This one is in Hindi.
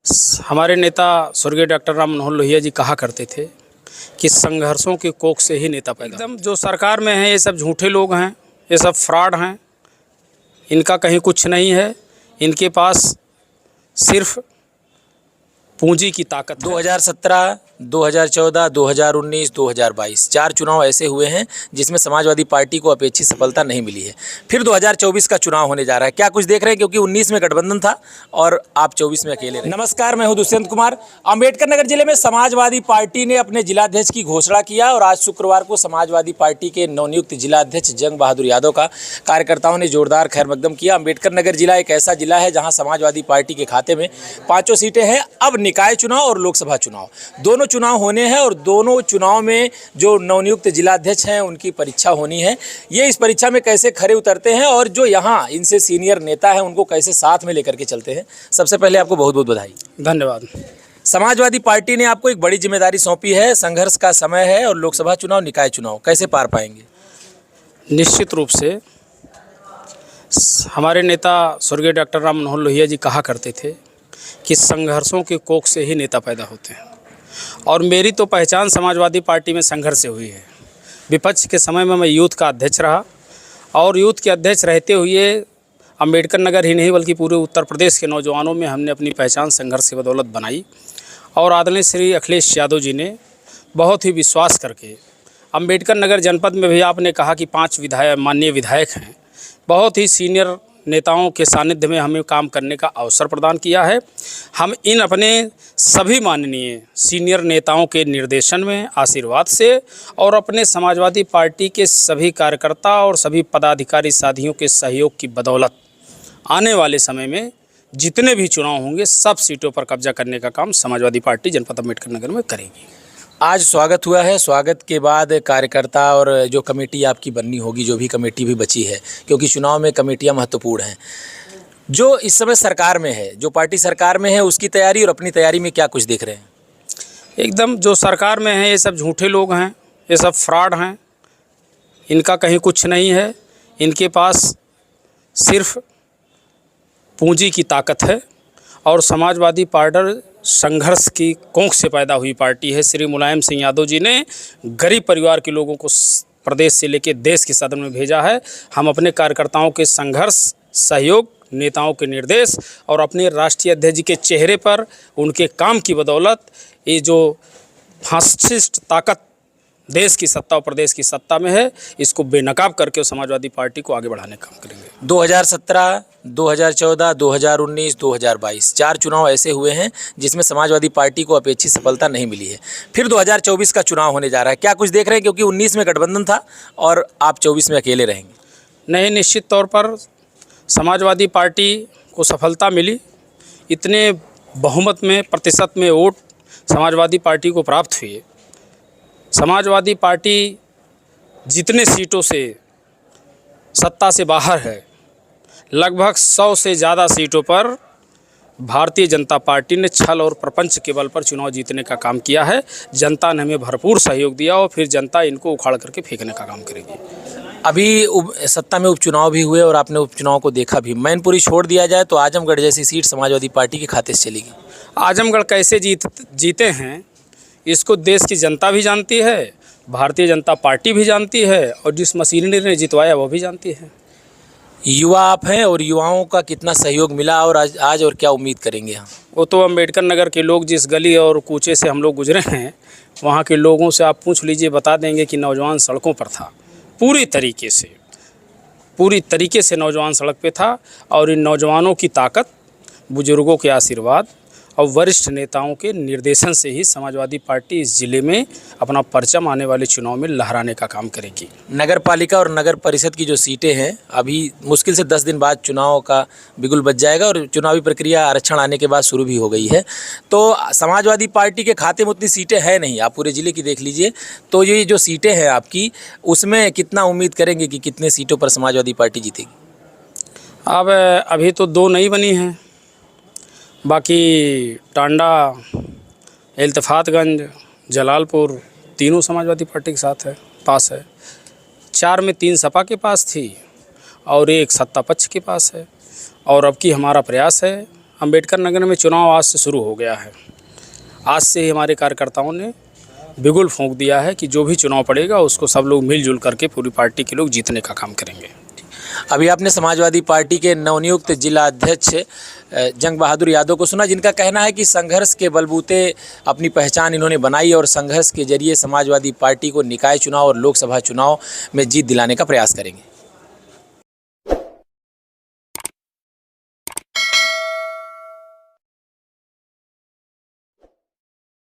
हमारे नेता स्वर्गीय डॉक्टर राम मनोहर लोहिया जी कहा करते थे कि संघर्षों के कोख से ही नेता पैदा। एकदम जो सरकार में है ये सब झूठे लोग हैं, ये सब फ्रॉड हैं, इनका कहीं कुछ नहीं है। इनके पास सिर्फ पूंजी की ताकत। 2017, 2014, 2019, 2022 चार चुनाव ऐसे हुए हैं जिसमें समाजवादी पार्टी को अपेक्षित सफलता नहीं मिली है। फिर 2024 का चुनाव होने जा रहा है। क्या कुछ देख रहे हैं, क्योंकि 19 में गठबंधन था और आप 24 में अकेले रहे। नमस्कार, मैं हूं दुष्यंत कुमार। अम्बेडकर नगर जिले में समाजवादी पार्टी ने अपने जिलाध्यक्ष की घोषणा किया और आज शुक्रवार को समाजवादी पार्टी के नवनियुक्त जिलाध्यक्ष जंग बहादुर यादव का कार्यकर्ताओं ने जोरदार खैर मकदम किया। अम्बेडकर नगर जिला एक ऐसा जिला है जहाँ समाजवादी पार्टी के खाते में 5 सीटें हैं। अब निकाय चुनाव और लोकसभा चुनाव दोनों चुनाव होने हैं और दोनों चुनाव में जो नवनियुक्त जिलाध्यक्ष हैं उनकी परीक्षा होनी है। ये इस परीक्षा में कैसे खरे उतरते हैं और जो यहाँ इनसे सीनियर नेता हैं उनको कैसे साथ में लेकर के चलते हैं। सबसे पहले आपको बहुत बहुत बधाई। धन्यवाद। समाजवादी पार्टी ने आपको एक बड़ी जिम्मेदारी सौंपी है, संघर्ष का समय है और लोकसभा चुनाव निकाय चुनाव कैसे पार पाएंगे? निश्चित रूप से हमारे नेता स्वर्गीय डॉक्टर राम मनोहर लोहिया जी कहा करते थे कि संघर्षों के कोख से ही नेता पैदा होते हैं, और मेरी तो पहचान समाजवादी पार्टी में संघर्ष से हुई है। विपक्ष के समय में मैं यूथ का अध्यक्ष रहा और यूथ के अध्यक्ष रहते हुए अम्बेडकर नगर ही नहीं बल्कि पूरे उत्तर प्रदेश के नौजवानों में हमने अपनी पहचान संघर्ष की बदौलत बनाई। और आदरणीय श्री अखिलेश यादव जी ने बहुत ही विश्वास करके अम्बेडकर नगर जनपद में भी आपने कहा कि 5 माननीय विधायक हैं, बहुत ही सीनियर नेताओं के सानिध्य में हमें काम करने का अवसर प्रदान किया है। हम इन अपने सभी माननीय सीनियर नेताओं के निर्देशन में, आशीर्वाद से और अपने समाजवादी पार्टी के सभी कार्यकर्ता और सभी पदाधिकारी साथियों के सहयोग की बदौलत आने वाले समय में जितने भी चुनाव होंगे सब सीटों पर कब्जा करने का काम समाजवादी पार्टी जनपद अम्बेडकर नगर में करेगी। आज स्वागत हुआ है, स्वागत के बाद कार्यकर्ता और जो कमेटी आपकी बननी होगी, जो भी कमेटी भी बची है, क्योंकि चुनाव में कमेटियां महत्वपूर्ण हैं, जो इस समय सरकार में है, जो पार्टी सरकार में है, उसकी तैयारी और अपनी तैयारी में क्या कुछ देख रहे हैं? एकदम जो सरकार में है ये सब झूठे लोग हैं, ये सब फ्रॉड हैं, इनका कहीं कुछ नहीं है। इनके पास सिर्फ पूंजी की ताकत है और समाजवादी पार्टी संघर्ष की कोख से पैदा हुई पार्टी है। श्री मुलायम सिंह यादव जी ने गरीब परिवार के लोगों को प्रदेश से लेकर देश के सदन में भेजा है। हम अपने कार्यकर्ताओं के संघर्ष, सहयोग, नेताओं के निर्देश और अपने राष्ट्रीय अध्यक्ष जी के चेहरे पर उनके काम की बदौलत ये जो फासिस्ट ताकत देश की सत्ता और प्रदेश की सत्ता में है, इसको बेनकाब करके समाजवादी पार्टी को आगे बढ़ाने का काम करेंगे। 2017, 2014, 2019, 2022 चार चुनाव ऐसे हुए हैं जिसमें समाजवादी पार्टी को अपेक्षित सफलता नहीं मिली है। फिर 2024 का चुनाव होने जा रहा है। क्या कुछ देख रहे हैं, क्योंकि 19 में गठबंधन था और आप 24 में अकेले रहेंगे? नहीं, निश्चित तौर पर समाजवादी पार्टी को सफलता मिली। इतने बहुमत में, प्रतिशत में वोट समाजवादी पार्टी को प्राप्त हुए। समाजवादी पार्टी जितने सीटों से सत्ता से बाहर है, लगभग 100 से ज़्यादा सीटों पर भारतीय जनता पार्टी ने छल और प्रपंच के बल पर चुनाव जीतने का काम किया है। जनता ने हमें भरपूर सहयोग दिया और फिर जनता इनको उखाड़ करके फेंकने का काम करेगी। अभी सत्ता में उपचुनाव भी हुए और आपने उपचुनाव को देखा भी। मैनपुरी छोड़ दिया जाए तो आजमगढ़ जैसी सीट समाजवादी पार्टी के खाते से चलेगी। आजमगढ़ कैसे जीते हैं इसको देश की जनता भी जानती है, भारतीय जनता पार्टी भी जानती है और जिस मशीनरी ने जितवाया वो भी जानती है। युवा आप हैं और युवाओं का कितना सहयोग मिला और आज और क्या उम्मीद करेंगे हम? वो तो अम्बेडकर नगर के लोग, जिस गली और कूचे से हम लोग गुजरे हैं, वहाँ के लोगों से आप पूछ लीजिए, बता देंगे कि नौजवान सड़कों पर था। पूरी तरीके से नौजवान सड़क पे था और इन नौजवानों की ताकत, बुजुर्गों के आशीर्वाद और वरिष्ठ नेताओं के निर्देशन से ही समाजवादी पार्टी इस जिले में अपना परचम आने वाले चुनाव में लहराने का काम करेगी। नगर पालिका और नगर परिषद की जो सीटें हैं, अभी मुश्किल से 10 दिन बाद चुनाव का बिगुल बज जाएगा और चुनावी प्रक्रिया आरक्षण आने के बाद शुरू भी हो गई है। तो समाजवादी पार्टी के खाते में उतनी सीटें हैं नहीं, आप पूरे ज़िले की देख लीजिए। तो ये जो सीटें हैं आपकी, उसमें कितना उम्मीद करेंगे कि कितने सीटों पर समाजवादी पार्टी जीतेगी? अब अभी तो 2 नई बनी हैं, बाकी टांडा, इल्तफातगंज, जलालपुर तीनों समाजवादी पार्टी के साथ है, पास है। 4 में 3 सपा के पास थी और 1 सत्ता पक्ष के पास है। और अब की हमारा प्रयास है अंबेडकर नगर में चुनाव आज से शुरू हो गया है। आज से ही हमारे कार्यकर्ताओं ने बिगुल फूंक दिया है कि जो भी चुनाव पड़ेगा उसको सब लोग मिलजुल करके पूरी पार्टी के लोग जीतने का काम करेंगे। अभी आपने समाजवादी पार्टी के नवनियुक्त जिला अध्यक्ष जंग बहादुर यादव को सुना, जिनका कहना है कि संघर्ष के बलबूते अपनी पहचान इन्होंने बनाई और संघर्ष के जरिए समाजवादी पार्टी को निकाय चुनाव और लोकसभा चुनाव में जीत दिलाने का प्रयास करेंगे।